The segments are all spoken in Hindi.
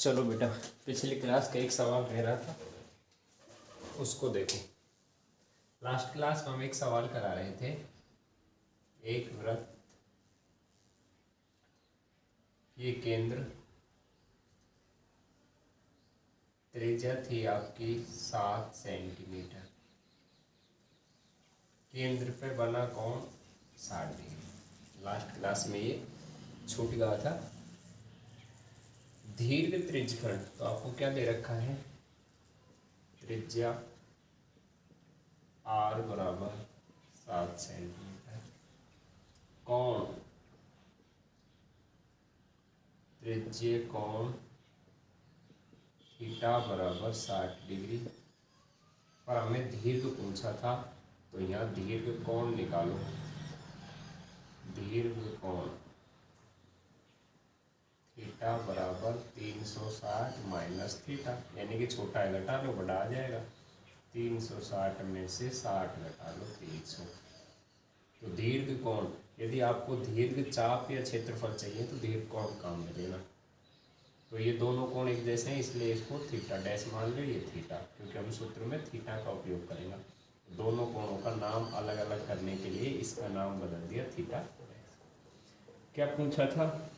चलो बेटा, पिछली क्लास का एक सवाल कह रहा था, उसको देखो। लास्ट क्लास में हम एक सवाल करा रहे थे। एक वृत्त, ये केंद्र, त्रिज्या थी आपकी 7 सेंटीमीटर, केंद्र पे बना कोण 60 डिग्री। लास्ट क्लास में ये छूट गया था। दीर्घ त्रिज्यखंड, तो आपको क्या दे रखा है? त्रिज्या r बराबर 7 सेंटीमीटर, कोण त्रिज्य कोण थीटा बराबर 60 डिग्री। पर हमें दीर्घ पूछा था, तो यहाँ दीर्घ कोण निकालो। दीर्घ कोण थीटा बराबर 360 माइनस थीटा, यानी कि छोटा है घटा लो, बड़ा आ जाएगा। 360 में से 60 घटा लो 300। तो दीर्घ कोण, यदि आपको दीर्घ चाप या क्षेत्रफल चाहिए तो दीर्घ कोण काम में लेना। तो ये दोनों कोण एक जैसे हैं, इसलिए इसको थीटा डैश मान लो, ये थीटा, क्योंकि हम सूत्र में थीटा का उपयोग करेंगे। दोनों कोणों का नाम अलग अलग करने के लिए इसका नाम बदल दिया थीटा। क्या पूछा था?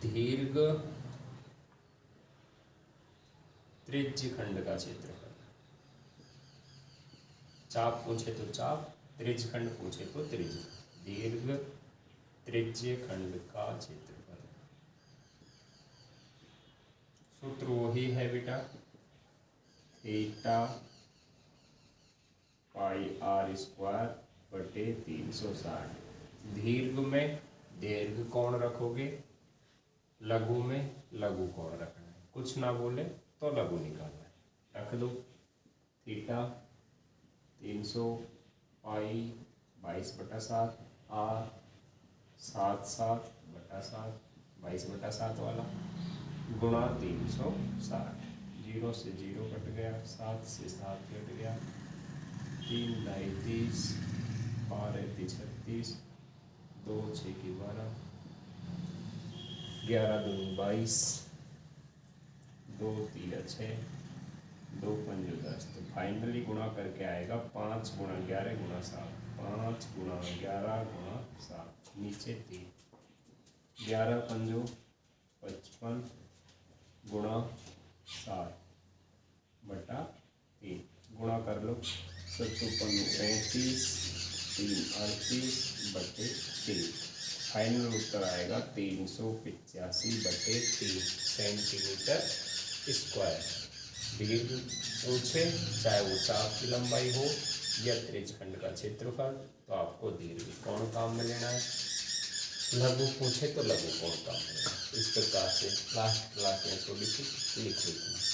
दीर्घ त्रिज्यखंड का क्षेत्रफल। चाप पूछे तो चाप, त्रिज्यखंड पूछे तो त्रिज्य। दीर्घ त्रिज्यखंड का क्षेत्रफल, सूत्र वही है बेटा, थीटा पाई आर स्क्वायर बटे 360। दीर्घ में दीर्घ कोण रखोगे, लघु में लघु कोण रखना है। कुछ ना बोले तो लघु निकालना है, रख दो। थीटा 300 पाई 22/7 आर 7/7 22/7 वाला गुणा 360। 0 से 0 कट गया, 7 से 7 कट गया, 3 ढाई 30, 12 36, 2 6 की 12, 11 2 22, 2 3 6, 2 5 10। तो फाइनली गुणा करके आएगा 5 गुणा 11 गुणा 7, 5 गुणा 11 गुणा 7, नीचे 3, 11 पंजो 55 गुणा 7 बटा 3, गुणा कर लो। 7 35, 3 38 बटे 3। फाइनल उत्तर आएगा 385/3 सेंटीमीटर स्क्वायर। दीर्घ पूछे, चाहे वो चाप की लंबाई हो या त्रिज्यखंड का क्षेत्रफल, तो आपको दीर्घ कोण काम में लेना है। लघु पूछे तो लघु कोण काम में लेना है। इस प्रकार से लास्ट क्लास में थोड़ी सी लिख लेती है।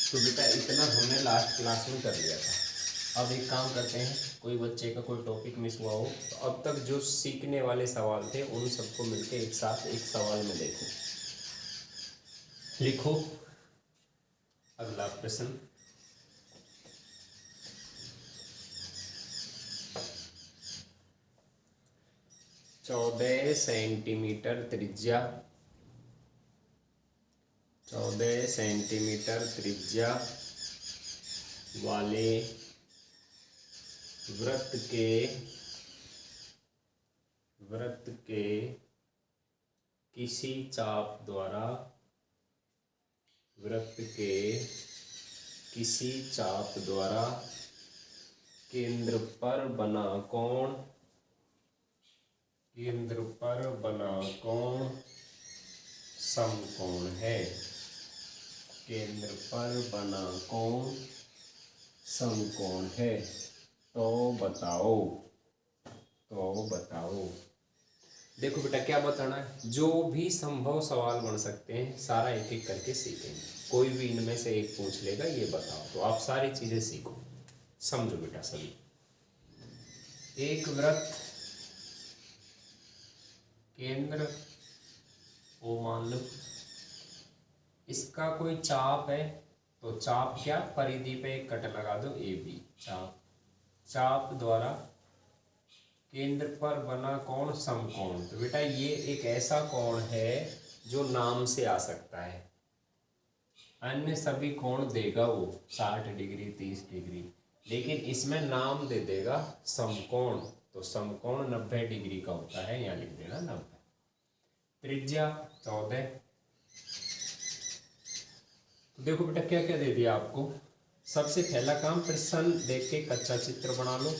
तो बेटा इतना हमने लास्ट क्लास में कर लिया था। अब एक काम करते हैं, कोई बच्चे का कोई टॉपिक मिस हुआ हो तो अब तक जो सीखने वाले सवाल थे उन सबको मिलके एक साथ एक सवाल में देखो। लिखो अगला प्रश्न। चौदह सेंटीमीटर त्रिज्या, 14 सेंटीमीटर त्रिज्या वाले वृत्त के किसी चाप द्वारा वृत्त के किसी चाप द्वारा केंद्र पर बना कोण, केंद्र पर बना कोण समकोण है। केंद्र पर बना कोण समकोण है। तो बताओ, तो बताओ। देखो बेटा क्या बताना है, जो भी संभव सवाल बन सकते हैं सारा एक एक करके सीखेंगे। कोई भी इनमें से एक पूछ लेगा ये बताओ, तो आप सारी चीजें सीखो, समझो बेटा सभी। एक वृत्त केंद्र ओ मान लो, इसका कोई चाप है, तो चाप क्या, परिधि पे एक कट लगा दो ए बी, चाप, चाप द्वारा केंद्र पर बना कोण समकोण। तो बेटा ये एक ऐसा कोण है जो नाम से आ सकता है, अन्य सभी कोण देगा वो 60 डिग्री 30 डिग्री, लेकिन इसमें नाम दे देगा समकोण। तो समकोण 90 डिग्री का होता है, यहाँ लिख देना 90। त्रिज्या 14। तो देखो बेटा क्या क्या दे दिया आपको। सबसे पहला काम, प्रश्न देख के कच्चा चित्र बना लो।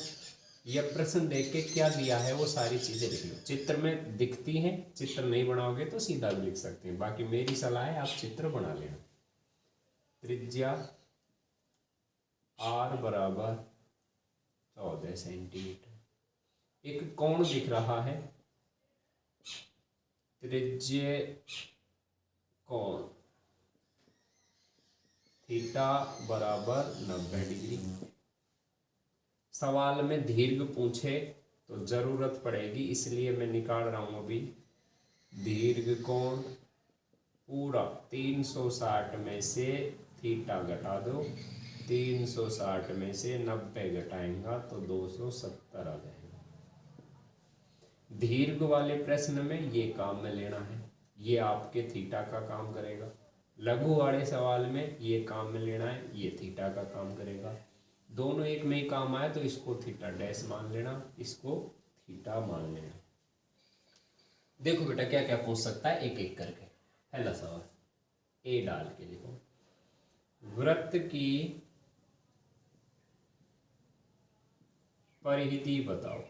यह प्रश्न देख के क्या दिया है वो सारी चीजें लिख लो, चित्र में दिखती हैं। चित्र नहीं बनाओगे तो सीधा भी लिख सकते हैं, बाकी मेरी सलाह है आप चित्र बना लेना। त्रिज्या r बराबर 14 सेंटीमीटर। एक कोण दिख रहा है, त्रिज्य कोण थीटा बराबर 90 डिग्री। सवाल में दीर्घ पूछे तो जरूरत पड़ेगी, इसलिए मैं निकाल रहा हूं अभी। दीर्घ कोण पूरा 360 में से थीटा घटा दो, 360 में से 90 घटाएंगा तो 270 आ जाएगा। दीर्घ वाले प्रश्न में ये काम में लेना है, ये आपके थीटा का काम करेगा। लघु वाले सवाल में ये काम में लेना है, ये थीटा का काम करेगा। दोनों एक में ही काम आए तो इसको थीटा डैश मान लेना, इसको थीटा मान लेना। देखो बेटा क्या क्या पूछ सकता है एक एक करके। पहला सवाल ए डाल के लिखो, वृत्त की परिधि बताओ।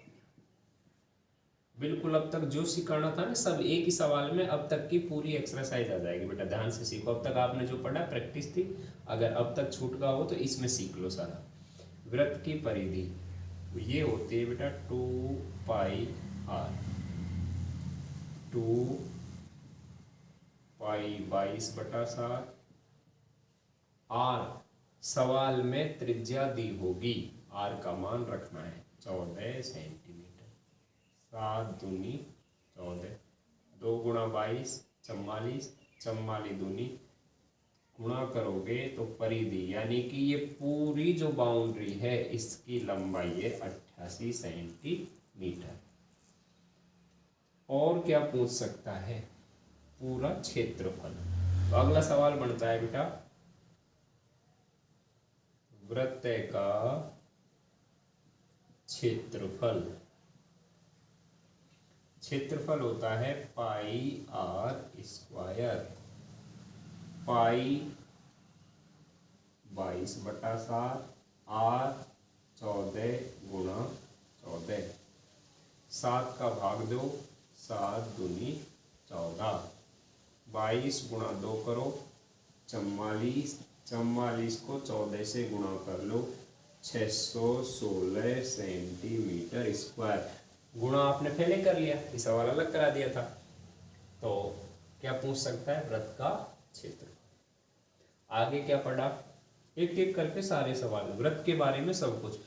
बिल्कुल अब तक जो सिखाना था ना सब एक ही सवाल में, अब तक की पूरी एक्सरसाइज आ जाएगी बेटा, ध्यान से सीखो। अब तक आपने जो पढ़ा प्रैक्टिस थी, अगर अब तक छूट गया हो तो इसमें सीख लो सारा। वृत्त की परिधि ये होती है बेटा 2 पाई r, 2 पाई 22/7 r। सवाल में त्रिज्या दी होगी, r का मान रखना है 14 सेंटीमीटर। 7 दूनी 14, 2 गुणा 22 44, 44 दूनी गुणा करोगे तो परिधि यानी कि ये पूरी जो बाउंड्री है इसकी लंबाई है 88 सेंटीमीटर। और क्या पूछ सकता है, पूरा क्षेत्रफल। तो अगला सवाल बनता है बेटा, वृत्त का क्षेत्रफल। क्षेत्रफल होता है पाई r स्क्वायर, पाई 22/7 r 14 गुणा 14, 7 का भाग दो, 7 दूनी 14, 22 गुणा 2 करो 44, 44 को 14 से गुणा कर लो 616 सेंटीमीटर स्क्वायर। गुणा आपने पहले कर लिया, ये सवाल अलग करा दिया था। तो क्या पूछ सकता है, वृत्त का क्षेत्र। आगे क्या पढ़ा, एक एक करके सारे सवाल वृत्त के बारे में सब कुछ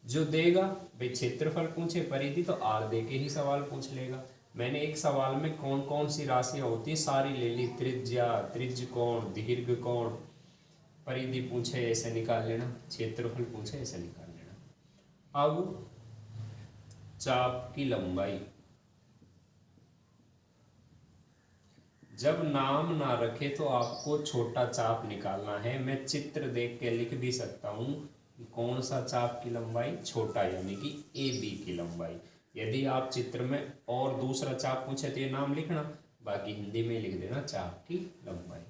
जो देगा भाई। क्षेत्रफल पूछे, परिधि तो r दे के ही सवाल पूछ लेगा। मैंने एक सवाल में कौन कौन सी राशियां होती है सारी ले ली, त्रिज्या, त्रिज्य कोण, दीर्घ कोण, परिधि पूछे ऐसे निकाल लेना, क्षेत्रफल पूछे ऐसे निकाल लेना। अब चाप की लंबाई, जब नाम ना रखे तो आपको छोटा चाप निकालना है। मैं चित्र देख के लिख भी सकता हूं कि कौन सा चाप की लंबाई छोटा, यानी कि ए बी की लंबाई। यदि आप चित्र में और दूसरा चाप पूछे तो ये नाम लिखना, बाकी हिंदी में लिख देना चाप की लंबाई।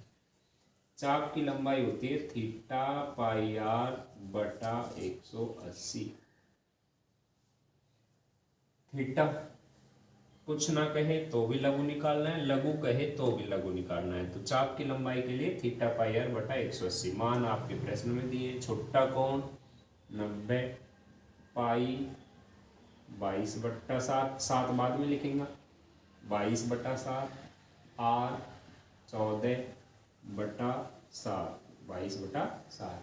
चाप की लंबाई होती है थीटा पाई आर बटा 180। थीटा कुछ ना कहे तो भी लघु निकालना है, लघु कहे तो भी लघु निकालना है। तो चाप की लंबाई के लिए थीटा पाई आर बटा 180 मान आपके प्रश्न में दिए। छोटा कोण 90 पाई 22/7, 7 बाद में लिखेंगे, 22/7 आर 14/7, 22/7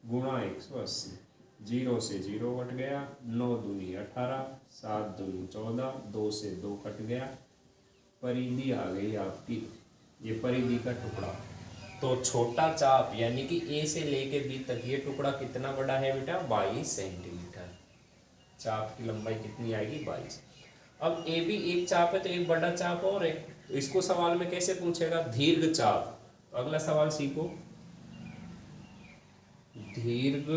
गुणा 180। 0 से 0 कट गया, 9 दूनी 18, 7 दूनी 14, 2 से 2 कट गया, परिधि आ गई आपकी, ये परिधि का टुकड़ा। तो छोटा चाप यानी कि ए से लेके बी तक ये टुकड़ा कितना बड़ा है बेटा? 22 सेंटीमीटर। चाप की लंबाई कितनी आएगी? 22। अब ए भी एक चाप है तो एक बड़ा चाप और है, तो इसको सवाल में कैसे पूछेगा? दीर्घ चाप। तो अगला सवाल सीखो, दीर्घ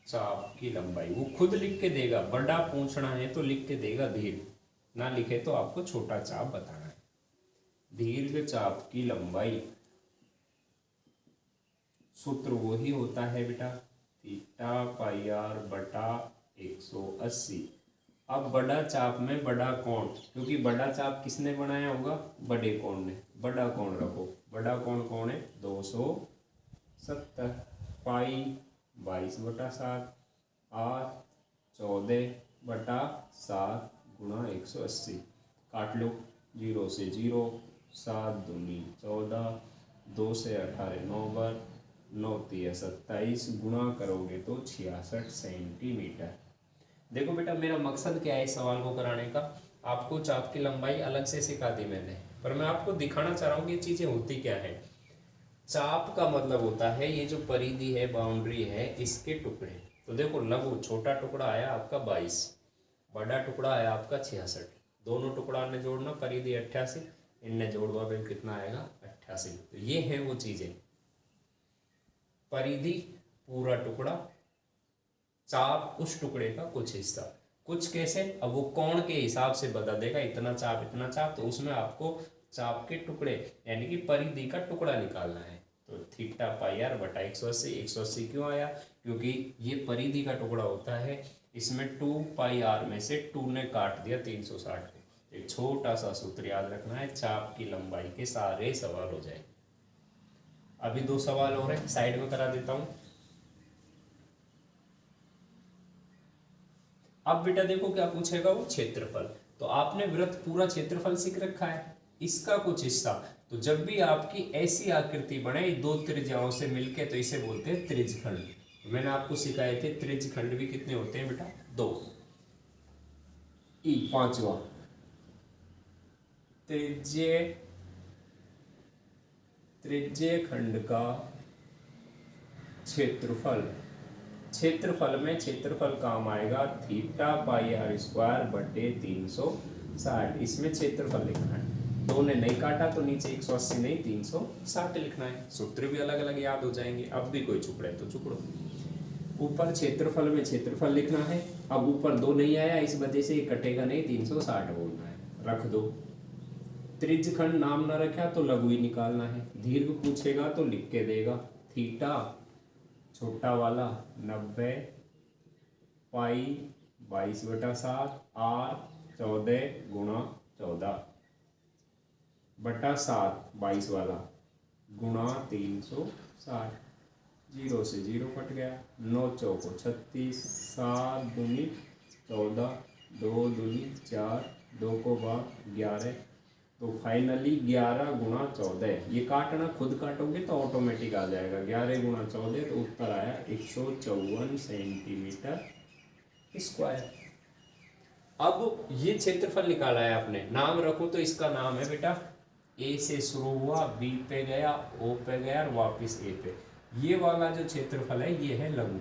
चाप की लंबाई। वो खुद लिख के देगा, बड़ा पूछना है तो लिख के देगा दीर्घ, ना लिखे तो आपको छोटा चाप बताना है। दीर्घ चाप की लंबाई सूत्र वही होता है बेटा थीटा पाई आर बटा 180। अब बड़ा चाप में बड़ा कोण, क्योंकि बड़ा चाप किसने बनाया होगा? बड़े कोण ने। बड़ा कोण रखो, बड़ा कोण कौन है? 270 पाई 22/7 आर 14/7 गुणा 180। काट लो, 0 से 0, 7 दूनी 14, 2 से 18 9 बार, 9 तिया 27 गुणा करोगे तो 66 सेंटीमीटर। देखो बेटा मेरा मकसद क्या है इस सवाल को कराने का? आपको चाप की लंबाई अलग से सिखा दी मैंने, पर मैं आपको दिखाना चाह रहा हूँ कि ये चीज़ें होती क्या है। चाप का मतलब होता है ये जो परिधि है, बाउंड्री है, इसके टुकड़े। तो देखो लघु छोटा टुकड़ा आया आपका 22, बड़ा टुकड़ा आया आपका 66। दोनों टुकड़ा ने जोड़ना, परिधि 88, इनने जोड़वा भी कितना आएगा? 88। तो ये है वो चीज़ें, परिधि पूरा टुकड़ा, चाप उस टुकड़े का कुछ हिस्सा। कुछ कैसे? अब वो कोण के हिसाब से बता देगा, इतना चाप इतना चाप, तो उसमें आपको चाप के टुकड़े यानी कि परिधि का टुकड़ा निकालना है। तो थीटा पाई आर बटा 180। 180 क्यों आया? क्योंकि ये परिधि का टुकड़ा होता है, इसमें 2 पाई आर में से 2 ने काट दिया 360 को। एक छोटा सा सूत्र याद रखना है, चाप की लंबाई के सारे सवाल हो जाए। अभी 2 सवाल और है, साइड में करा देता हूं। अब बेटा देखो क्या पूछेगा वो? क्षेत्रफल। तो आपने वृत्त पूरा क्षेत्रफल सीख रखा है, इसका कुछ हिस्सा। तो जब भी आपकी ऐसी आकृति बने दो त्रिज्याओं से मिलके, तो इसे बोलते हैं त्रिज्यखंड। तो मैंने आपको सिखाए थे त्रिज्यखंड भी कितने होते हैं बेटा? 2। पांचवा त्रिज्यखंड का क्षेत्रफल। क्षेत्रफल में क्षेत्रफल काम आएगा थीटा पाई आर स्क्वायर बटे 360। इसमें क्षेत्रफल लिखना है, 2 ने नहीं काटा तो नीचे 180 नहीं 360 लिखना है। सूत्र भी अलग अलग याद हो जाएंगे। अब भी कोई चुकड़े तो चुकड़ो। ऊपर क्षेत्रफल में क्षेत्रफल लिखना है। अब ऊपर 2 नहीं आया, इस वजह से कटेगा नहीं, 360 बोलना है, रख दो। त्रिज्यखंड नाम ना रखा तो लघु ही निकालना है। दीर्घ पूछेगा तो लिख के देगा, थीटा छोटा वाला 90 पाई 22/7 आर 14 गुणा 14 बटा 7 22 वाला गुणा 360। 0 से 0 कट गया, 9 चौको 36, 7 दूनी 14, 2 दूनी 4, 2 को 11। तो फाइनली 11 गुणा 14, ये काटना खुद काटोगे तो ऑटोमेटिक आ जाएगा। 11 गुणा 14 तो उत्तर आया 154 सेंटीमीटर स्क्वायर। अब ये क्षेत्रफल निकाला है आपने, नाम रखो तो इसका नाम है बेटा, ए से शुरू हुआ, बी पे गया, ओ पे गया और वापिस ए पे। ये वाला जो क्षेत्रफल है ये है लघु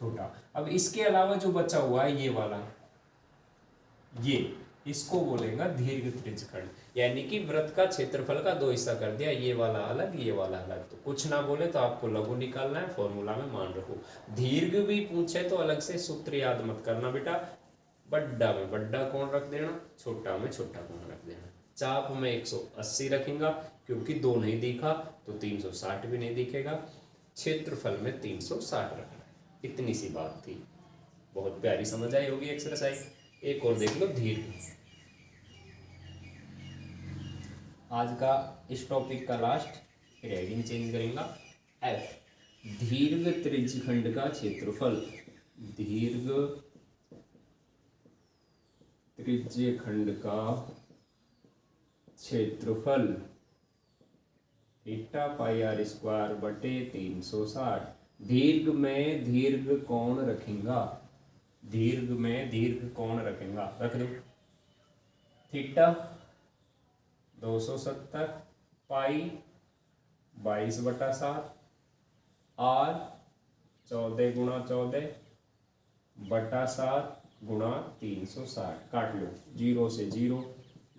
छोटा। अब इसके अलावा जो बचा हुआ है ये वाला, ये इसको बोलेगा दीर्घ त्रिज्यखंड। यानी कि वृत्त का क्षेत्रफल का 2 हिस्सा कर दिया, ये वाला अलग ये वाला अलग। तो कुछ ना बोले तो आपको लघु निकालना है, फॉर्मूला में मान रखो। दीर्घ भी पूछे तो अलग से सूत्र याद मत करना बेटा, बड्डा में बड्डा कोण रख देना, छोटा में छोटा कोण रख देना। चाप में 180 रखेंगे क्योंकि 2 नहीं दिखा तो 360 भी नहीं दिखेगा, क्षेत्रफल में 360 रखना है। इतनी सी बात थी, बहुत प्यारी समझ आई होगी एक्सरसाइज। एक और देख लो दीर्घ, आज का इस टॉपिक का लास्ट, फिर हेडिंग चेंज करेंगे। एफ, दीर्घ त्रिज्यखंड का क्षेत्रफल, दीर्घ त्रिज्यखंड का क्षेत्रफल थीटा पाई आर स्क्वायर बटे 360। दीर्घ में दीर्घ कोण रखेंगे, दीर्घ में दीर्घ कोण रखेंगे, रख दो। थीटा 270, पाई 22/7, आर 14 गुणा 14 बटा 7 गुणा 360। काट लो, 0 से 0,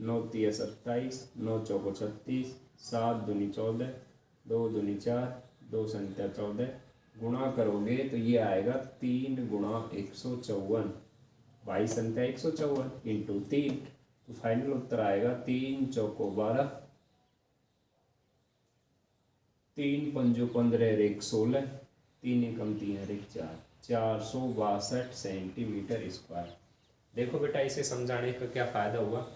9 तिया 27, 9 चौको 36, 7 दूनी 14, 2 दूनी 4, 2 संख्या 14, गुणा करोगे तो ये आएगा 3 गुणा 154, 22 संख्या 154 इंटू 3, तो फाइनल उत्तर आएगा 3 चौको 12, 3 पंजो 15 1 16, 3 एकम 3 एक 4, 462 सेंटीमीटर स्क्वायर। देखो बेटा, इसे समझाने का क्या फायदा हुआ,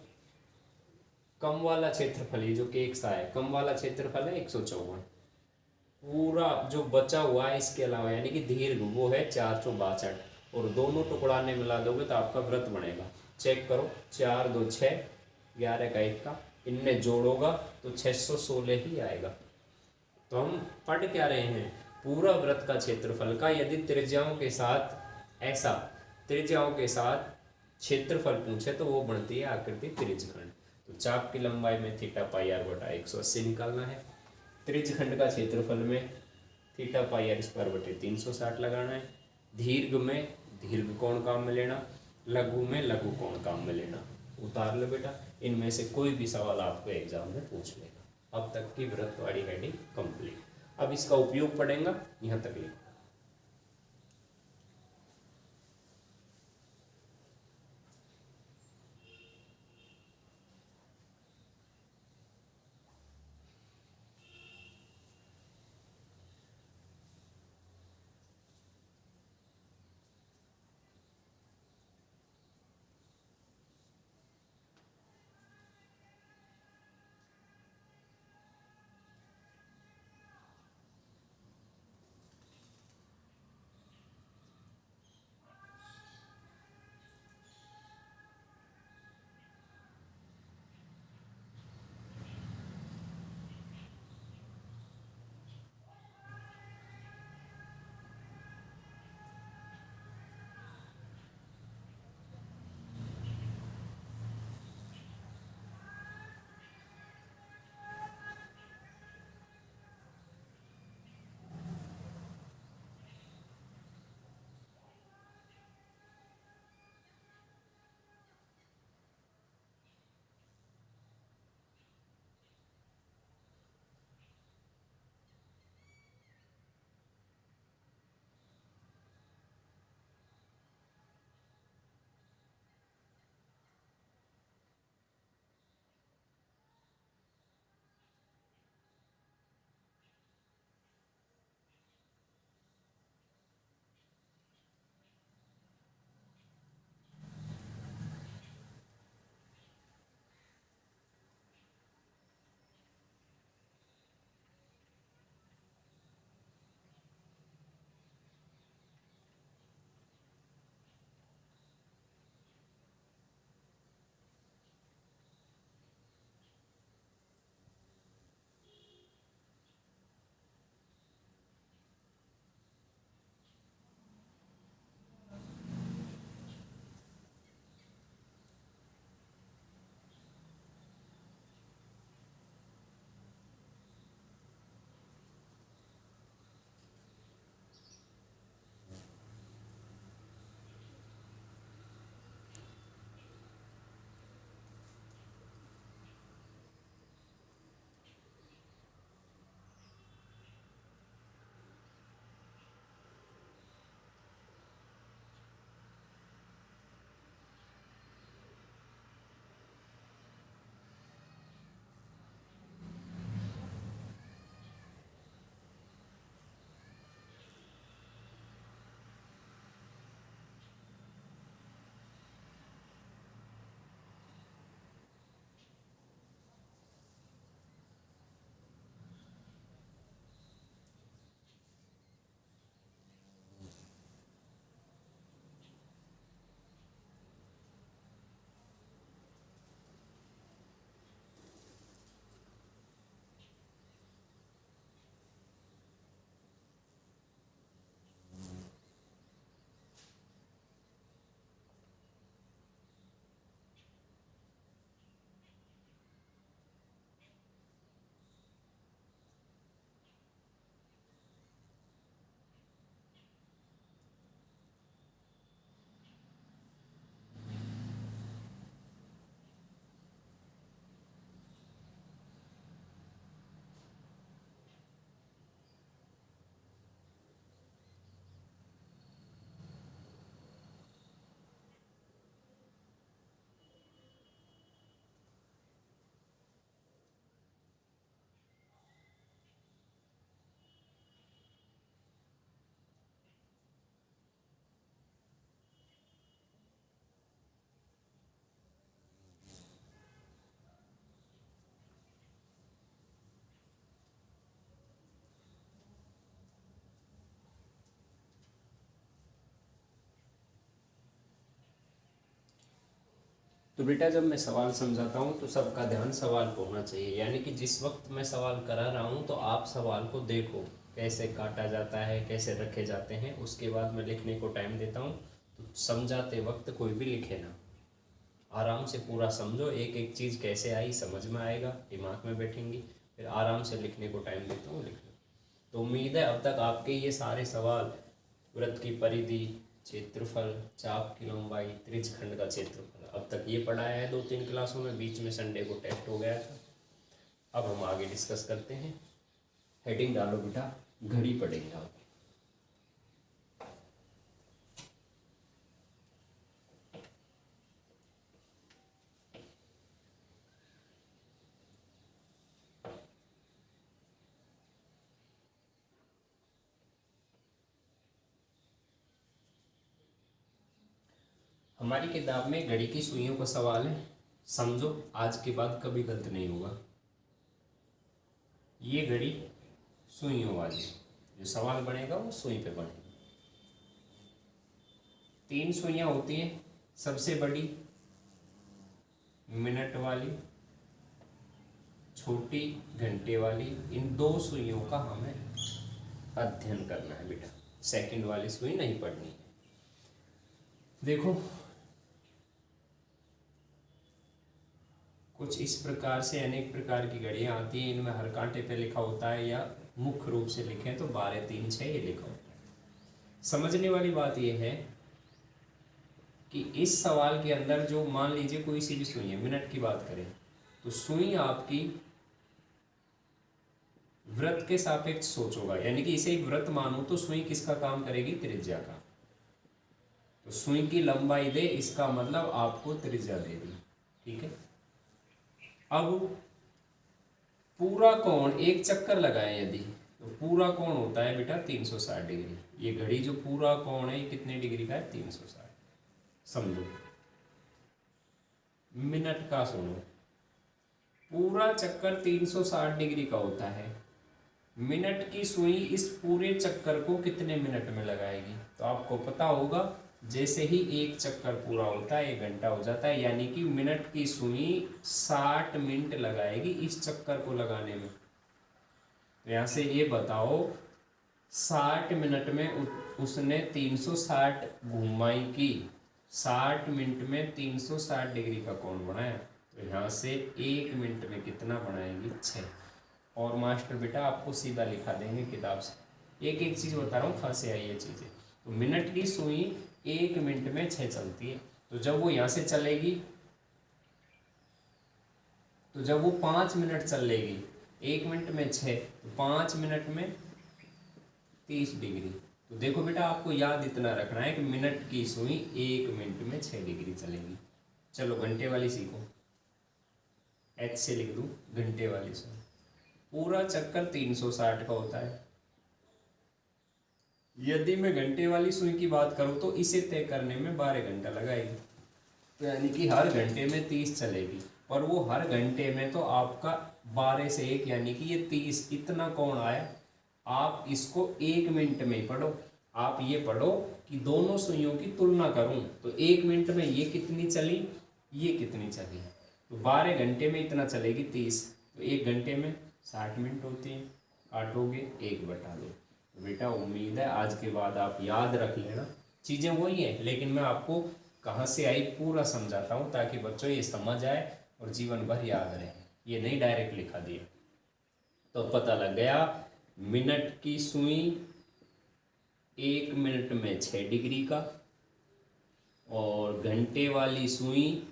कम वाला क्षेत्रफल ये जो कि एक सा है, कम वाला क्षेत्रफल है 154, पूरा जो बचा हुआ है इसके अलावा यानी कि दीर्घ वो है 462, और दोनों टुकड़ाने मिला दोगे तो आपका वृत्त बनेगा। चेक करो, 4 2 6, 11 का 1 का, इनमें जोड़ोगा तो 616 ही आएगा। तो हम पढ़ क्या रहे हैं, पूरा वृत्त का क्षेत्रफल का यदि त्रिज्याओं के साथ ऐसा त्रिज्याओं के साथ क्षेत्रफल पूछे तो वो बनती है आकृति त्रिज्यखंड। तो चाप की लंबाई में थीटा पाई आर बटा 180 निकालना है, त्रिज्यखंड का क्षेत्रफल में थीटा पाई आर स्क्वायर बटे 360 लगाना है, दीर्घ में दीर्घ कोण काम में लेना, लघु में लघु कोण काम में लेना। उतार लो बेटा, इनमें से कोई भी सवाल आपको एग्जाम में पूछ लेगा। अब तक की वृत्तवाड़ी हेडिंग कंप्लीट, अब इसका उपयोग पढ़ेंगे, यहाँ तक लिखो। तो बेटा जब मैं सवाल समझाता हूँ तो सबका ध्यान सवाल पे होना चाहिए, यानी कि जिस वक्त मैं सवाल करा रहा हूँ तो आप सवाल को देखो कैसे काटा जाता है, कैसे रखे जाते हैं, उसके बाद मैं लिखने को टाइम देता हूँ। तो समझाते वक्त कोई भी लिखे ना, आराम से पूरा समझो, एक एक चीज़ कैसे आई समझ में आएगा, दिमाग में बैठेंगी, फिर आराम से लिखने को टाइम देता हूँ, लिख लो। तो उम्मीद है अब तक आपके ये सारे सवाल, वृत्त की परिधि, क्षेत्रफल, चाप की लंबाई, त्रिज्यखंड का क्षेत्रफल, अब तक ये पढ़ाया है 2-3 क्लासों में, बीच में संडे को टेस्ट हो गया था। अब हम आगे डिस्कस करते हैं। हेडिंग डालो बेटा, घड़ी पढ़ेंगे आप। हमारी किताब में घड़ी की सुइयों का सवाल है, समझो, आज के बाद कभी गलत नहीं होगा। ये घड़ी सुइयों वाली, जो सवाल बनेगा वो सुई पे बनेगा। 3 सुइयां होती हैं, सबसे बड़ी मिनट वाली, छोटी घंटे वाली। इन 2 सुइयों का हमें अध्ययन करना है बेटा, सेकंड वाली सुई नहीं पढ़नी है। देखो कुछ इस प्रकार से अनेक प्रकार की घड़ियाँ आती हैं, इनमें हर कांटे पे लिखा होता है, या मुख्य रूप से लिखें तो 12, 3, 6 ये लिखा होता है। समझने वाली बात यह है कि इस सवाल के अंदर जो मान लीजिए कोई सी भी सुई है, मिनट की बात करें तो सुई आपकी वृत्त के सापेक्ष सोचोगा, यानी कि इसे एक वृत्त मानो तो सुई किसका काम करेगी, त्रिज्या का। तो सुई की लंबाई दे, इसका मतलब आपको त्रिज्या दे दी, ठीक है। अब पूरा कोण, एक चक्कर लगाए यदि, तो पूरा कोण होता है बेटा 360 डिग्री। ये घड़ी जो पूरा कोण है ये कितने डिग्री का है, 360। समझो, मिनट का सुनो, पूरा चक्कर 360 डिग्री का होता है। मिनट की सुई इस पूरे चक्कर को कितने मिनट में लगाएगी, तो आपको पता होगा, जैसे ही एक चक्कर पूरा होता है 1 घंटा हो जाता है, यानी कि मिनट की सुई 60 मिनट लगाएगी इस चक्कर को लगाने में। तो यहाँ से ये बताओ 60 मिनट में उसने 360 घुमाई की, 60 मिनट में 360 डिग्री का कोण बनाया। तो यहाँ से 1 मिनट में कितना बनाएगी, 6। और मास्टर बेटा आपको सीधा लिखा देंगे किताब से, एक एक चीज़ बता रहा हूँ, खास से आई ये चीज़ें। तो मिनट की सुई 1 मिनट में 6 चलती है, तो जब वो यहाँ से चलेगी, तो जब वो 5 मिनट चलेगी, 1 मिनट में 6, तो 5 मिनट में 30 डिग्री। तो देखो बेटा आपको याद इतना रखना है कि मिनट की सुई 1 मिनट में 6 डिग्री चलेगी। चलो घंटे वाली सीखो, H से लिख दूँ घंटे वाली सुई। पूरा चक्कर 360 का होता है। यदि मैं घंटे वाली सुई की बात करूं तो इसे तय करने में 12 घंटा लगाएगी, तो यानी कि हर घंटे में 30 चलेगी, और वो हर घंटे में तो आपका 12 से 1 यानी कि ये 30 इतना कोण आया। आप इसको 1 मिनट में ही पढ़ो, आप ये पढ़ो कि दोनों सुइयों की तुलना करूं तो 1 मिनट में ये कितनी चली, ये कितनी चली। तो 12 घंटे में इतना चलेगी 30, तो 1 घंटे में 60 मिनट होती है, काटोगे 1/2। तो बेटा उम्मीद है आज के बाद आप याद रख लेना, चीज़ें वही हैं लेकिन मैं आपको कहाँ से आई पूरा समझाता हूँ, ताकि बच्चों ये समझ आए और जीवन भर याद रहे। ये नहीं डायरेक्ट लिखा दिया। तो पता लग गया, मिनट की सुई 1 मिनट में 6 डिग्री का, और घंटे वाली सुई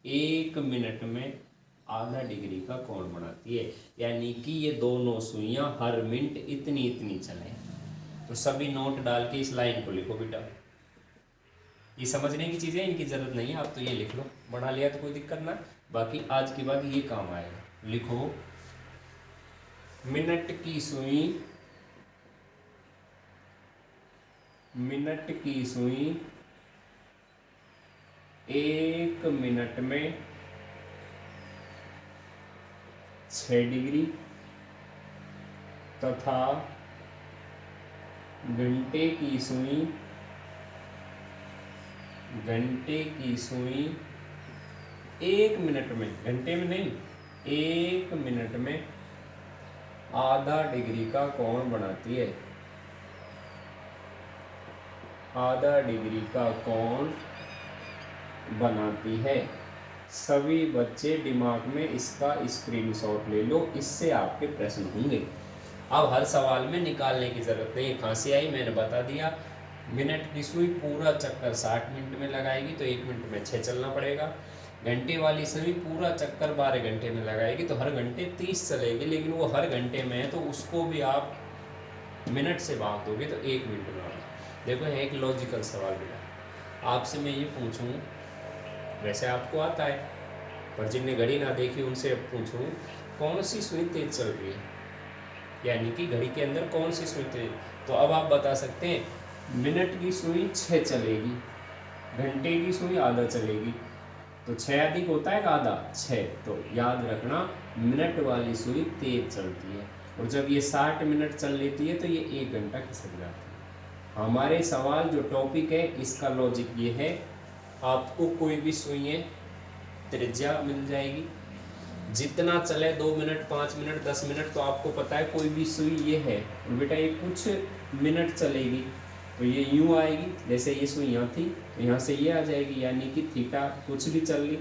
1 मिनट में आधा डिग्री का कोण बनाती है, यानी कि ये दोनों सुइयां हर मिनट इतनी इतनी चले। तो सभी नोट डाल के इस लाइन को लिखो बेटा, ये समझने की चीज़ें, इनकी ज़रूरत नहीं है, आप तो ये लिख लो, बना लिया तो कोई दिक्कत ना, बाकी आज के बाद ये काम आएगा। लिखो, मिनट की सुई, मिनट की सुई 1 मिनट में 6 डिग्री तथा घंटे की सुई 1 मिनट में, घंटे में नहीं, 1 मिनट में आधा डिग्री का कोण बनाती है। आधा डिग्री का कोण बनाती है। सभी बच्चे दिमाग में इसका स्क्रीनशॉट ले लो, इससे आपके प्रश्न होंगे। अब हर सवाल में निकालने की जरूरत नहीं है। कहाँ से आई मैंने बता दिया। मिनट की सुई पूरा चक्कर 60 मिनट में लगाएगी तो 1 मिनट में 6 चलना पड़ेगा। घंटे वाली सुई पूरा चक्कर 12 घंटे में लगाएगी तो हर घंटे 30 चलेगी, लेकिन वो हर घंटे में है तो उसको भी आप मिनट से भाग दोगे तो 1 मिनट में होगा। देखो है एक लॉजिकल सवाल बेटा, आपसे मैं ये पूछूं, वैसे आपको आता है पर जिनने घड़ी ना देखी उनसे अब पूछूं, कौन सी सुई तेज चल रही है, यानी कि घड़ी के अंदर कौन सी सुई तेज। तो अब आप बता सकते हैं मिनट की सुई 6 चलेगी, घंटे की सुई आधा चलेगी, तो 6 अधिक होता है आधा 6। तो याद रखना मिनट वाली सुई तेज चलती है, और जब ये 60 मिनट चल लेती है तो ये 1 घंटा खिसक जाती है। हमारे सवाल जो टॉपिक है इसका लॉजिक ये है, आपको कोई भी सुई त्रिज्या मिल जाएगी, जितना चले 2 मिनट 5 मिनट 10 मिनट, तो आपको पता है कोई भी सुई ये है और बेटा ये कुछ मिनट चलेगी तो ये यूँ आएगी, जैसे ये सुई यहाँ थी तो यहाँ से ये आ जाएगी, यानी कि थीटा कुछ भी चल ली।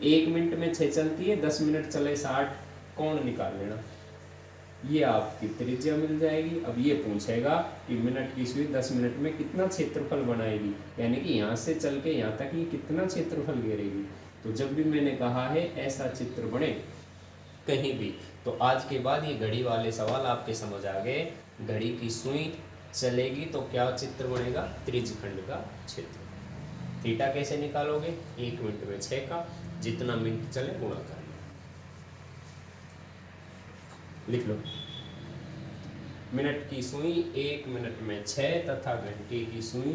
1 मिनट में 6 चलती है, 10 मिनट चले 60, कोण निकाल लेना, ये आपकी त्रिज्या मिल जाएगी। अब ये पूछेगा कि मिनट की सुई 10 मिनट में कितना क्षेत्रफल बनाएगी, यानी कि यहाँ से चल के यहाँ तक ये कितना क्षेत्रफल घेरेगी। तो जब भी मैंने कहा है ऐसा चित्र बने कहीं भी, तो आज के बाद ये घड़ी वाले सवाल आपके समझ आ गए। घड़ी की सुई चलेगी तो क्या चित्र बनेगा, त्रिज्यखंड का क्षेत्र। थीटा कैसे निकालोगे, 1 मिनट में 6 का, जितना मिनट चले गुणा कर लिख लो। मिनट की सुई 1 मिनट में 6 तथा घंटे की सुई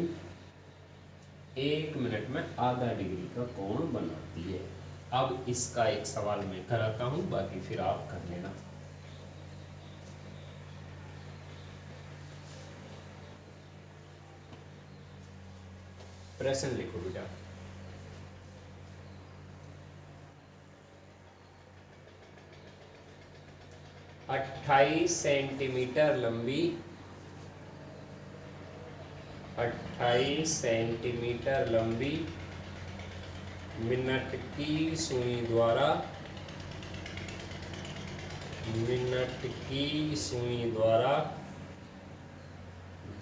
1 मिनट में आधा डिग्री का कोण बनाती है। अब इसका एक सवाल मैं कराता हूं, बाकी फिर आप कर लेना। प्रश्न लिखो बेटा। अट्ठाईस सेंटीमीटर लंबी 28 सेंटीमीटर लंबी मिनट की सुई द्वारा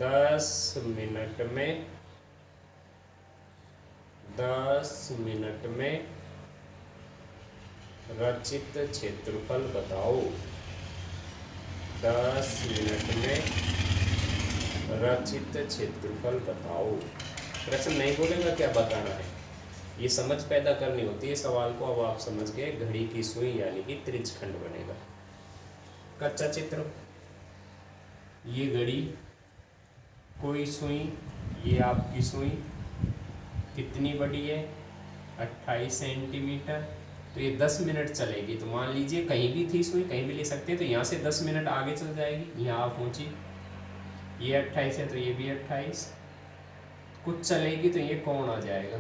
10 मिनट में रचित क्षेत्रफल बताओ। 10 मिनट में रचित क्षेत्रफल बताओ। प्रश्न नहीं बोलेगा क्या बताना है, ये समझ पैदा करनी होती है सवाल को। अब आप समझ गए, घड़ी की सुई यानी कि त्रिज्यखंड बनेगा। कच्चा चित्र, ये घड़ी, कोई सुई, ये आपकी सुई कितनी बड़ी है, 28 सेंटीमीटर, तो ये 10 मिनट चलेगी। तो मान लीजिए कहीं भी थी सुई, कहीं भी ले सकते हैं, तो यहाँ से 10 मिनट आगे चल जाएगी, यहाँ आप पहुँची, ये 28 है तो ये भी 28, कुछ चलेगी तो ये कोण आ जाएगा।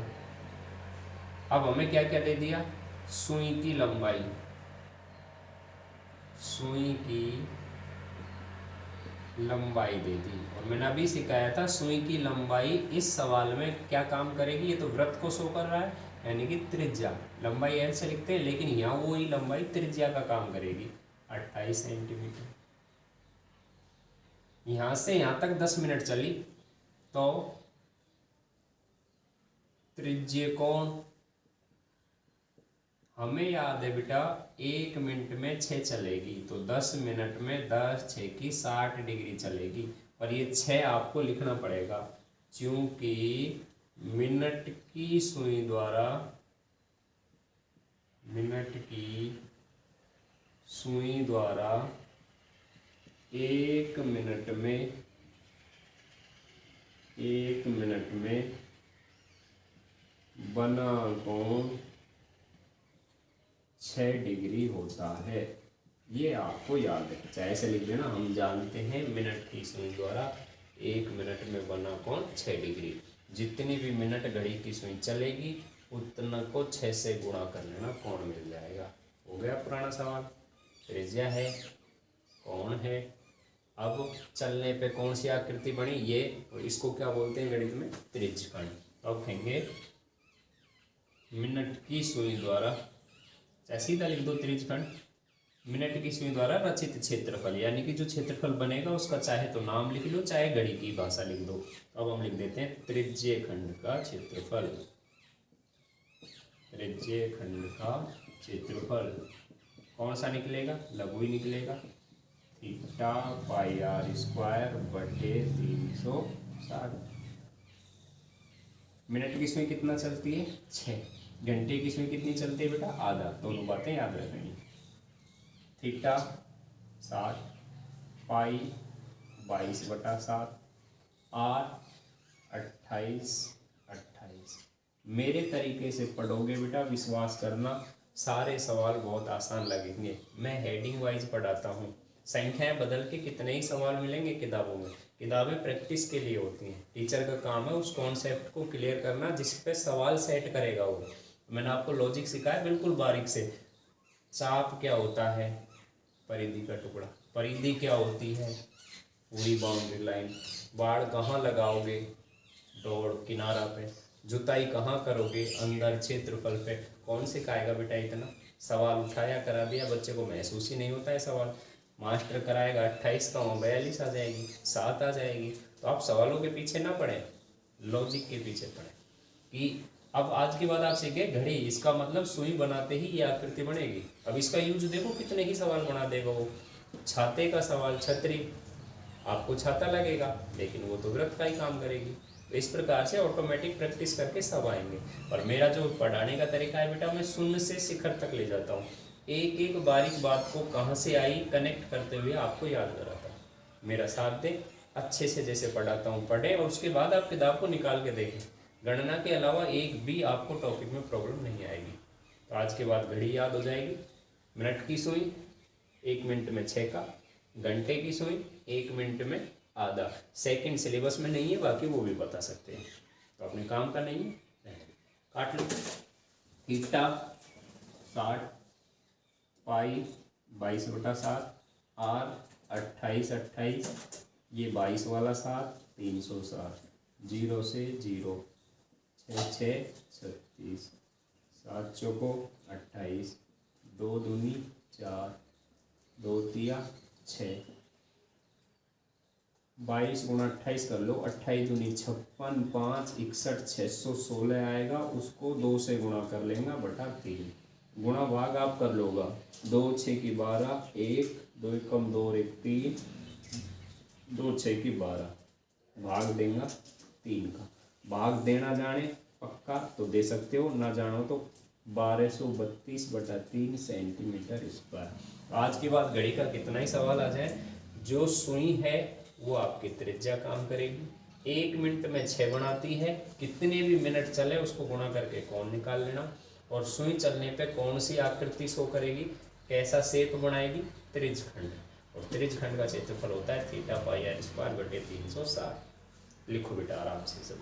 अब हमें क्या क्या दे दिया, सुई की लंबाई, सुई की लंबाई दे दी, और मैंने अभी सिखाया था सुई की लंबाई इस सवाल में क्या काम करेगी। ये तो वृत्त को शो कर रहा है, यानी कि त्रिज्या, लंबाई एल से लिखते हैं, लेकिन यहाँ वो ही लंबाई त्रिज्या का काम करेगी, 28 सेंटीमीटर। यहाँ से यहाँ तक 10 मिनट चली तो त्रिज्य कोण हमें याद है बेटा, 1 मिनट में 6 चलेगी, तो 10 मिनट में 10 6 की 60 डिग्री चलेगी। और ये 6 आपको लिखना पड़ेगा, क्योंकि मिनट की सुई द्वारा 1 मिनट में बना कोण 6 डिग्री होता है। ये आपको याद है, चाहे ऐसे लिख देना, हम जानते हैं मिनट की सुई द्वारा 1 मिनट में बना कोण 6 डिग्री। जितनी भी मिनट घड़ी की सुई चलेगी उतना को 6 से गुणा कर लेना, कोण मिल जाएगा। हो गया पुराना सवाल। त्रिज्या है, कोण है। अब चलने पे कौन सी आकृति बनी, ये इसको क्या बोलते हैं गणित में, त्रिज्यखंड। अब कहेंगे मिनट की सुई द्वारा, सीधा लिख दो त्रिज्यखंड। मिनट की सुई द्वारा रचित क्षेत्रफल, यानी कि जो क्षेत्रफल बनेगा उसका चाहे तो नाम लिख लो, चाहे गणित की भाषा लिख दो। अब हम लिख देते हैं त्रिज्यखंड का क्षेत्रफल। त्रिज्यखंड का क्षेत्रफल कौन सा निकलेगा, लघु ही निकलेगा, थीटा पाई आर स्क्वायर बटे 360। मिनट की सुई कितना चलती है, 6। घंटे की सुई कितनी चलती है बेटा, आधा। दोनों बातें याद रखनी। Theta 60, pi 22/7, R 28। मेरे तरीके से पढ़ोगे बेटा, विश्वास करना सारे सवाल बहुत आसान लगेंगे। मैं हेडिंग वाइज पढ़ाता हूँ, संख्याएं बदल के कितने ही सवाल मिलेंगे किताबों में। किताबें प्रैक्टिस के लिए होती हैं, टीचर का काम है उस कॉन्सेप्ट को क्लियर करना जिस पे सवाल सेट करेगा वो। मैंने आपको लॉजिक सिखाया बिल्कुल बारीक से। चाप क्या होता है, परिधि का टुकड़ा। परिधि क्या होती है, पूरी बाउंड्री लाइन। बाड़ कहाँ लगाओगे, डॉट किनारा पे। जुताई कहाँ करोगे, अंदर क्षेत्रफल पे। कौन सिखाएगा बेटा इतना, सवाल उठाया करा दिया, बच्चे को महसूस ही नहीं होता है सवाल। मास्टर कराएगा 28 का 42 आ जाएगी, 7 आ जाएगी। तो आप सवालों के पीछे ना पढ़ें, लॉजिक के पीछे पढ़ें। कि अब आज के बाद आप सीखे घड़ी, इसका मतलब सुई बनाते ही ये आकृति बनेगी। अब इसका यूज देखो कितने ही सवाल बना देगा वो। छाते का सवाल, छतरी, आपको छाता लगेगा लेकिन वो तो वृत्त का ही काम करेगी। तो इस प्रकार से ऑटोमेटिक प्रैक्टिस करके सब आएंगे। और मेरा जो पढ़ाने का तरीका है बेटा, मैं शून्य से शिखर तक ले जाता हूँ। एक एक बारीक बात को कहाँ से आई कनेक्ट करते हुए आपको याद कराता हूँ। मेरा साथ दें, अच्छे से जैसे पढ़ाता हूँ पढ़ें, और उसके बाद आप किताब को निकाल के देखें। गणना के अलावा एक भी आपको टॉपिक में प्रॉब्लम नहीं आएगी। तो आज के बाद घड़ी याद हो जाएगी। मिनट की सुई 1 मिनट में 6 का, घंटे की सुई 1 मिनट में आधा। सेकंड सिलेबस में नहीं है, बाकी वो भी बता सकते हैं। तो अपने काम का नहीं है, काट लो। थीटा 60, पाई 22/7, आर 28, ये 22 वाला 7, 360, 0 से 0, 6 6 36, 7 चौको 28, 2 दूनी 4, 2 तिया 6, 22 × 28 कर लो, 28 दूनी 56, 5 61, 616 आएगा। उसको 2 से गुणा कर लेंगे बटा 3। गुणा भाग आप कर लोगा, 2 6 की 12, 1 2 कम 2 1 3, 2 6 की 12, भाग देंगे 3 का। भाग देना जाने पक्का तो दे सकते हो, ना जानो तो 1232/3 सेंटीमीटर स्क्वायर। आज के बाद घड़ी का कितना ही सवाल आ जाए, जो सुई है वो आपकी त्रिज्या काम करेगी। 1 मिनट में 6 बनाती है, कितने भी मिनट चले उसको गुणा करके कोण निकाल लेना। और सुई चलने पे कौन सी आकृति शो करेगी, कैसा शेप बनाएगी, त्रिज्यखंड। और त्रिज्यखंड का क्षेत्रफल होता है थीटा पाई आर स्क्वायर बटे 360। लिखो बेटा आराम से सब।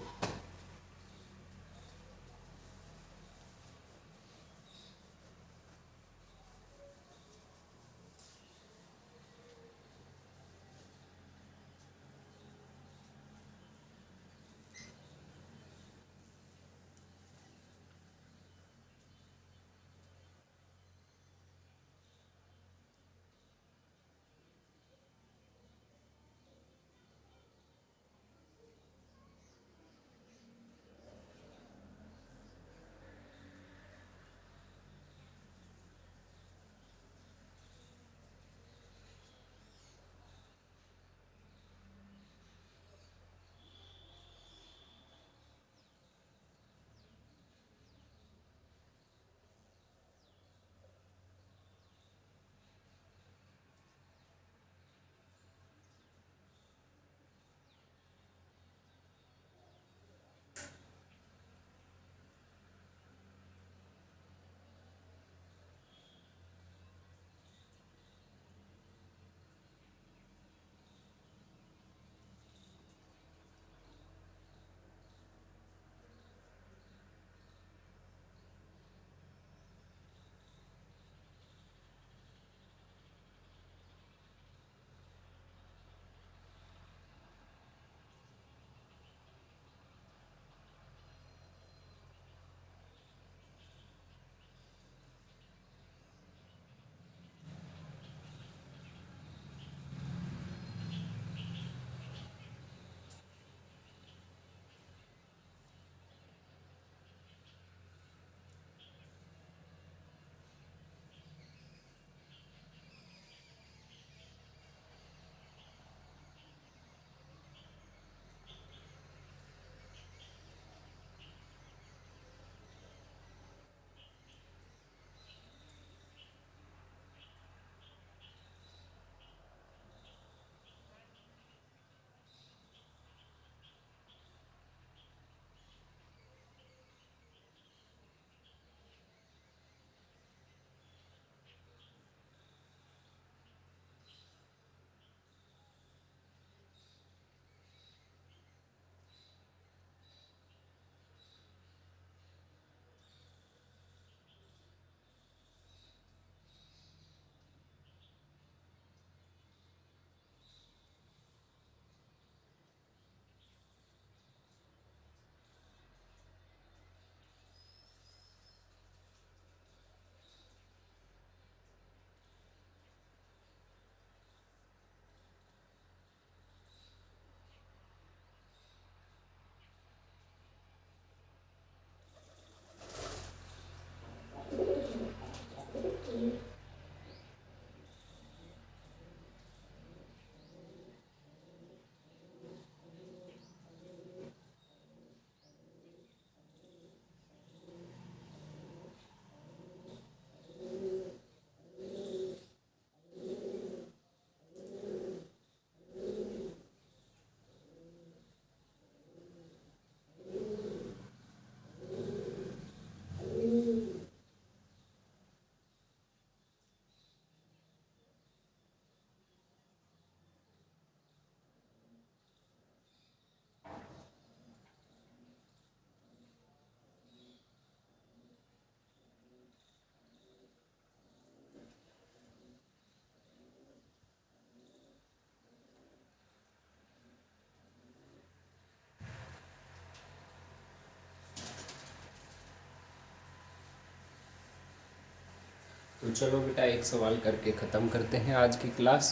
तो चलो बेटा एक सवाल करके ख़त्म करते हैं आज की क्लास।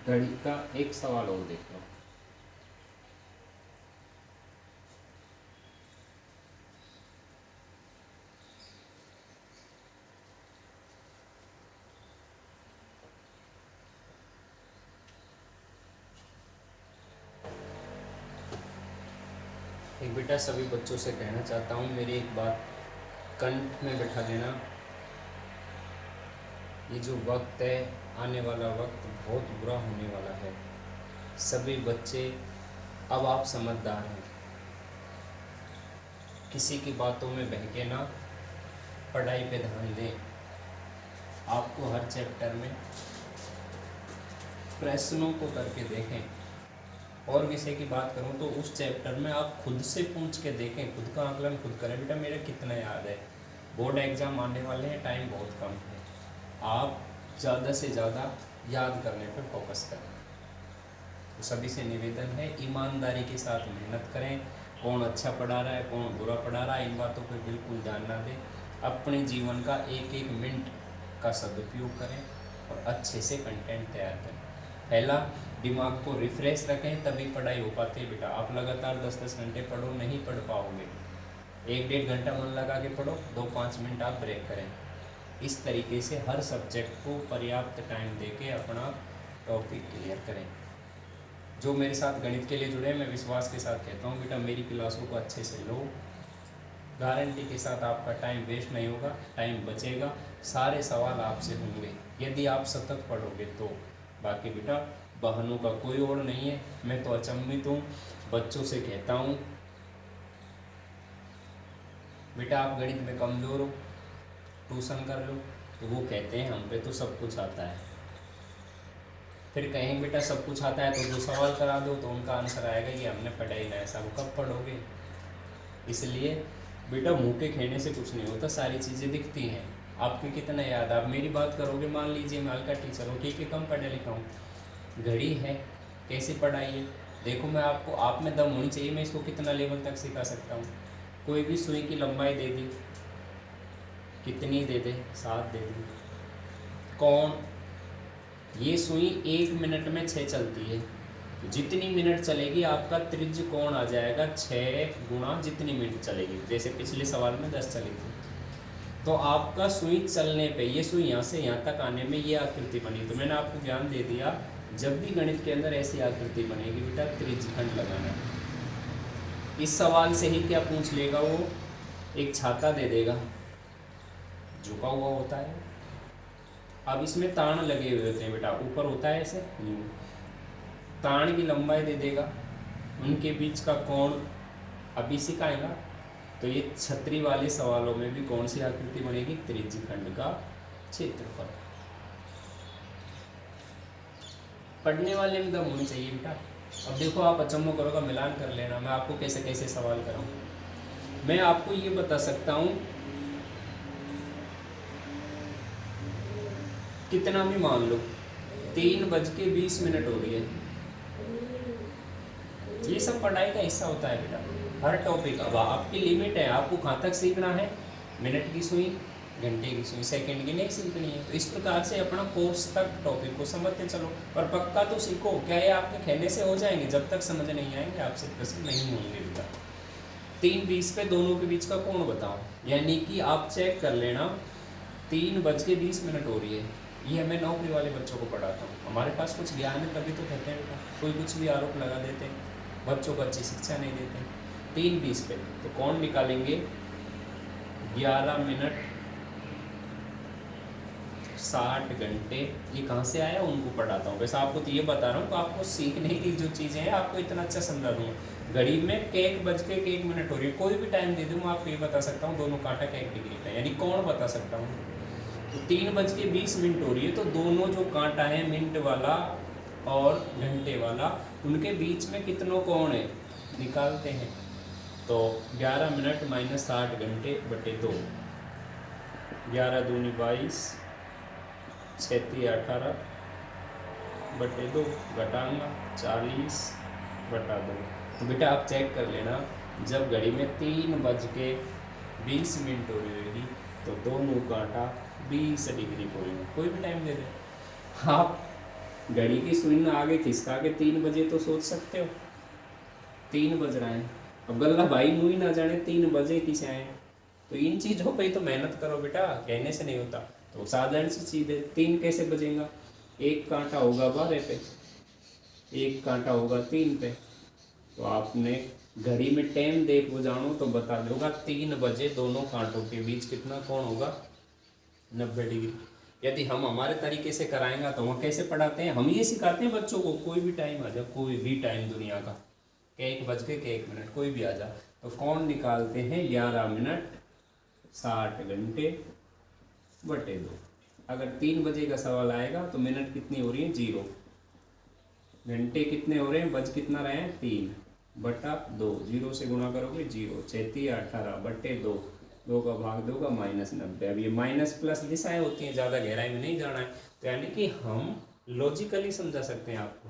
घड़ी का एक सवाल और देख लो। एक बेटा सभी बच्चों से कहना चाहता हूँ, मेरी एक बात कंठ में बैठा लेना। ये जो वक्त है, आने वाला वक्त बहुत बुरा होने वाला है। सभी बच्चे अब आप समझदार हैं, किसी की बातों में बहके ना, पढ़ाई पे ध्यान दें। आपको हर चैप्टर में प्रश्नों को करके देखें। और विषय की बात करूं तो उस चैप्टर में आप खुद से पूछ के देखें, खुद का आकलन खुद करें। बेटा मेरा कितना याद है, बोर्ड एग्ज़ाम आने वाले हैं, टाइम बहुत कम है। आप ज़्यादा से ज़्यादा याद करने पर फोकस करें। तो सभी से निवेदन है, ईमानदारी के साथ मेहनत करें। कौन अच्छा पढ़ा रहा है, कौन बुरा पढ़ा रहा है, इन बातों पर बिल्कुल ध्यान ना दें। अपने जीवन का एक एक मिनट का सदुपयोग करें और अच्छे से कंटेंट तैयार करें। पहला, दिमाग को रिफ्रेश रखें, तभी पढ़ाई हो पाती है। बेटा आप लगातार 10-10 घंटे पढ़ो, नहीं पढ़ पाओगे। 1-1.5 घंटा मन लगा के पढ़ो, 2-5 मिनट आप ब्रेक करें। इस तरीके से हर सब्जेक्ट को पर्याप्त टाइम देके अपना टॉपिक क्लियर करें। जो मेरे साथ गणित के लिए जुड़े हैं, मैं विश्वास के साथ कहता हूँ बेटा मेरी क्लासों को अच्छे से लो। गारंटी के साथ आपका टाइम वेस्ट नहीं होगा, टाइम बचेगा, सारे सवाल आपसे होंगे यदि आप सतत पढ़ोगे तो। बाकी बेटा बहनों का कोई और नहीं है, मैं तो अचंभित हूँ। बच्चों से कहता हूँ बेटा आप गणित में कमज़ोर हो, ट्यूशन कर लो, तो वो कहते हैं हम पे तो सब कुछ आता है। फिर कहेंगे बेटा सब कुछ आता है तो 2 सवाल करा दो, तो उनका आंसर आएगा कि हमने पढ़ा ही नहीं। ऐसा वो कब पढ़ोगे? इसलिए बेटा मुँह के कहने से कुछ नहीं होता, सारी चीज़ें दिखती हैं। आपको कितना याद, आप मेरी बात करोगे, मान लीजिए मैं हल्का टीचर हूँ, ठीक है, कम पढ़ा लिखा हूँ, घड़ी है, कैसे पढ़ाइए? देखो मैं आपको, आप में दम होनी चाहिए, मैं इसको कितना लेवल तक सिखा सकता हूँ। कोई भी सुई की लंबाई दे दी, कितनी दे दे? 7 दे दी। कौन? ये सुई 1 मिनट में 6 चलती है, जितनी मिनट चलेगी आपका त्रिज्य कोण आ जाएगा 6 गुणा जितनी मिनट चलेगी। जैसे पिछले सवाल में 10 चली थी, तो आपका सुई चलने पे ये सुई यहाँ से यहाँ तक आने में ये आकृति बनी। तो मैंने आपको ज्ञान दे दिया, जब भी गणित के अंदर ऐसी आकृति बनेगी बेटा त्रिज्यखंड लगाना। इस सवाल से ही क्या पूछ लेगा वो, एक छाता दे देगा, झुका हुआ होता है। अब इसमें ताण लगे हुए होते हैं बेटा, ऊपर होता है ऐसे, ताण की लंबाई दे देगा, उनके बीच का कोण अभी सिखाएगा। तो ये छतरी वाले सवालों में भी कौन सी आकृति बनेगी? त्रिज्यखंड का क्षेत्रफल। पढ़ने वाले में दम होनी चाहिए बेटा। अब देखो आप अचंभव करोगा, मिलान कर लेना, मैं आपको कैसे कैसे सवाल कराऊं। मैं आपको ये बता सकता हूं, कितना भी मान लो 3:20 हो रही है, ये सब पढ़ाई का हिस्सा होता है बेटा, हर टॉपिक। अब आपकी लिमिट है, आपको कहाँ तक सीखना है, मिनट की सुई, घंटे की सुई, सेकंड की नहीं सीखनी है। तो इस प्रकार से अपना कोर्स तक टॉपिक को समझते चलो, पर पक्का तो सीखो। क्या ये आपके कहने से हो जाएंगे? जब तक समझ नहीं आएंगे आपसे प्रश्न नहीं होंगे बेटा। 3:20 पे दोनों के बीच का कोण बताओ, यानी कि आप चेक कर लेना 3:20 हो रही है। ये मैं नौकरी वाले बच्चों को पढ़ाता हूँ, हमारे पास कुछ ज्ञान है तभी तो कहते हैं बेटा, कोई कुछ भी आरोप लगा देते हैं, बच्चों को अच्छी शिक्षा नहीं देते। 3:20 पे तो कौन निकालेंगे? 11 मिनट 60 घंटे। ये कहाँ से आया उनको पढ़ाता हूँ। वैसे आपको तो ये बता रहा हूँ, तो आपको सीखने की जो चीज़ें हैं आपको इतना अच्छा समझा दूँगा। घड़ी में 1:01 हो रही है, कोई भी टाइम दे दूँ मैं आपको ये बता सकता हूँ, दोनों कांटा का 1 डिग्री पे, यानी कौन बता सकता हूँ। तो 3:20 हो रही है, तो दोनों जो कांटा है, मिनट वाला और घंटे वाला, उनके बीच में कितनों कोण है निकालते हैं। तो 11 मिनट माइनस 60 घंटे बटे 2, 11 दूनी 22, 36 18 बटे 2, घटाऊंगा 40 बटा 2। तो बेटा आप चेक कर लेना, जब घड़ी में 3:20 20 मिनट हो रही होगी, तो दोनों कांटा 20 डिग्री को कोई भी टाइम दे दे। आप घड़ी की सुई में आगे खिसका के 3 बजे तो सोच सकते हो, 3 बज रहे हैं। अब गल्ला भाई मुँह ही ना जाने 3 बजे किसे आए। तो इन चीज़ों पे ही तो मेहनत करो बेटा, कहने से नहीं होता। तो साधारण सी चीज़ है, 3 कैसे बजेगा? एक कांटा होगा 12 पे, एक कांटा होगा 3 पे। तो आपने घड़ी में टाइम देख वो जानो तो बता दोगा 3 बजे दोनों कांटों के बीच कितना कोण होगा? 90 डिग्री। यदि हम हमारे तरीके से कराएंगे तो हम कैसे पढ़ाते हैं? हम ये सिखाते हैं बच्चों को, कोई भी टाइम आ जाए, कोई भी टाइम दुनिया का, 1:01 कोई भी आ जाए, तो कोण निकालते हैं 11 मिनट 60 घंटे बटे 2। अगर 3 बजे का सवाल आएगा तो मिनट कितनी हो रही है? 0। घंटे कितने हो रहे हैं? बज कितना रहे हैं? 3 बटा 2। 0 से गुणा करोगे 0, 36 18 बटे 2, 2 का भाग 2 का -90। अब ये माइनस प्लस दिशाएं होती हैं, ज़्यादा गहराई में नहीं जाना है। तो यानी कि हम लॉजिकली समझा सकते हैं आपको।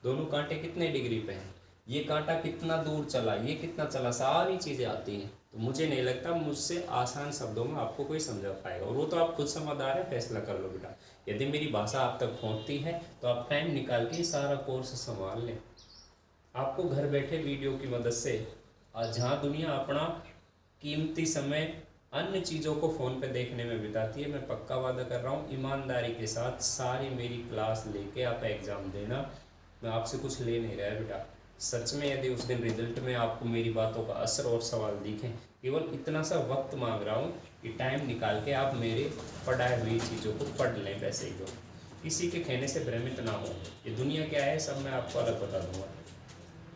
दोनों कांटे कितने डिग्री पे हैं, ये कांटा कितना दूर चला, ये कितना चला, सारी चीज़ें आती हैं। तो मुझे नहीं लगता मुझसे आसान शब्दों में आपको कोई समझा पाएगा, और वो तो आप खुद समझदार है, फैसला कर लो बेटा। यदि मेरी भाषा आप तक पहुँचती है तो आप टाइम निकाल के सारा कोर्स संभाल लें। आपको घर बैठे वीडियो की मदद से, जहाँ दुनिया अपना कीमती समय अन्य चीज़ों को फ़ोन पे देखने में बिताती है, मैं पक्का वादा कर रहा हूँ ईमानदारी के साथ सारी मेरी क्लास लेके आप एग्ज़ाम देना। मैं आपसे कुछ ले नहीं रहा है बेटा। सच में यदि उस दिन रिजल्ट में आपको मेरी बातों का असर और सवाल दिखें, केवल इतना सा वक्त मांग रहा हूँ कि टाइम निकाल के आप मेरे पढ़ाई हुई चीज़ों को पढ़ लें। वैसे ही जो किसी के कहने से भ्रमित ना हो, ये दुनिया क्या है सब मैं आपको अलग बता दूँगा।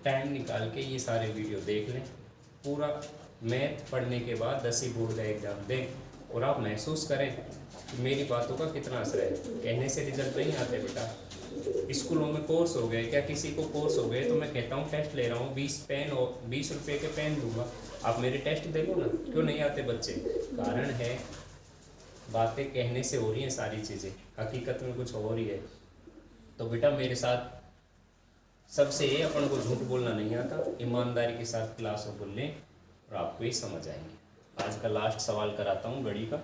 टाइम निकाल के ये सारे वीडियो देख लें, पूरा मैथ पढ़ने के बाद 10वीं बोर्ड का एग्ज़ाम दें, और आप महसूस करें कि मेरी बातों का कितना असर है। कहने से रिजल्ट नहीं आते बेटा। स्कूलों में कोर्स हो गए, क्या किसी को कोर्स हो गए तो मैं कहता हूँ टेस्ट ले रहा हूँ, 20 पेन और 20 रुपये के पेन दूंगा, आप मेरे टेस्ट दे लो ना। क्यों नहीं आते बच्चे? कारण है बातें कहने से हो रही हैं सारी चीज़ें, हकीकत में कुछ हो रही है। तो बेटा मेरे साथ सबसे अपन को झूठ बोलना नहीं आता, ईमानदारी के साथ क्लास को बोल लें और आपको ही समझ आएंगे। आज का लास्ट सवाल कराता हूँ घड़ी का।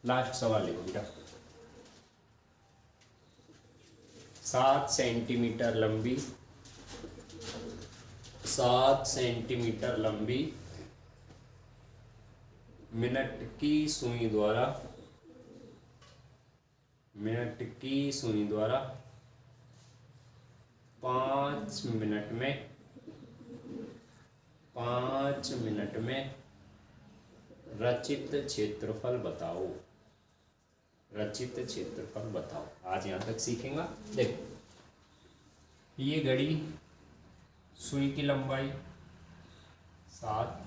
लास्ट सवाल लिखो बेटा। 7 सेंटीमीटर लंबी, 7 सेंटीमीटर लंबी मिनट की सुई द्वारा, मिनट की सुई द्वारा 5 मिनट में, 5 मिनट में रचित क्षेत्रफल बताओ। रचित क्षेत्रफल बताओ। आज यहाँ तक सीखेंगे। देखो ये घड़ी, सुई की लंबाई 7,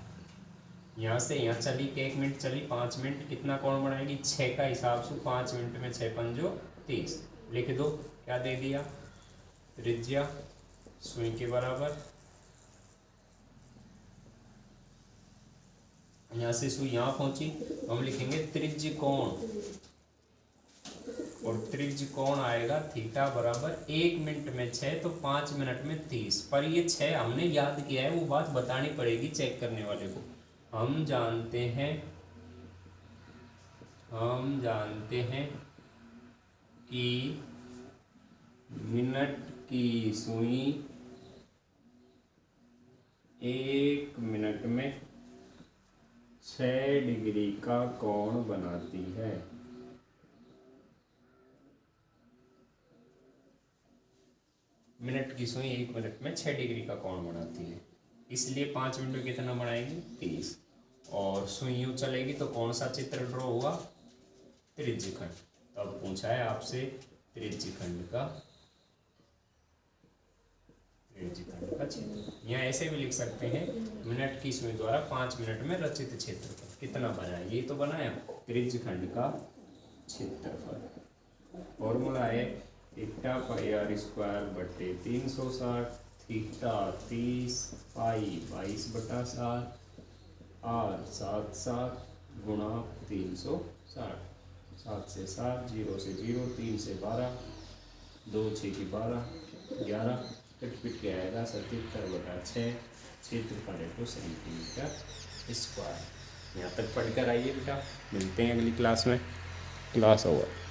यहाँ से यहाँ चली, 1 मिनट चली, 5 मिनट, कितना कोण बनाएगी? 6 का हिसाब से 5 मिनट में 6 पंजो 30। लिख दो, क्या दे दिया? त्रिज्या सुई के बराबर, यहाँ से सुई यहाँ पहुंची, हम लिखेंगे त्रिज्य कोण, और त्रिज्य कोण आएगा थीटा बराबर 1 मिनट में 6 तो 5 मिनट में 30। पर ये 6 हमने याद किया है, वो बात बतानी पड़ेगी चेक करने वाले को। हम जानते हैं कि मिनट की सुई 1 मिनट में 6 डिग्री का कोण बनाती है। मिनट की सुई 1 मिनट में 6 डिग्री का कोण बनाती है, इसलिए 5 मिनट में कितना बनाएगी? 30। और सुई यूँ चलेगी तो कौन सा चित्र ड्रॉ हुआ? त्रिज्यखंड। तो अब पूछा है आपसे त्रिज्यखंड का चित्र। यहाँ ऐसे भी लिख सकते हैं, मिनट की सुई द्वारा 5 मिनट में रचित क्षेत्रफल कितना बना है? ये तो बनाया त्रिज्यखंड का क्षेत्रफल। फॉर्मूला है थीटा पाई आर स्क्वायर बटे 360, थीटा 30, पाई 22/7, आर 7/7, गुणा 360। 7 से 7, 0 से 0, 3 से 12, 2 6 की 12, 11 कट पिट के आएगा 77/6 क्षेत्रफल है सेंटीमीटर स्क्वायर। यहाँ तक पढ़कर आइए बेटा, मिलते हैं अगली क्लास में। Class over.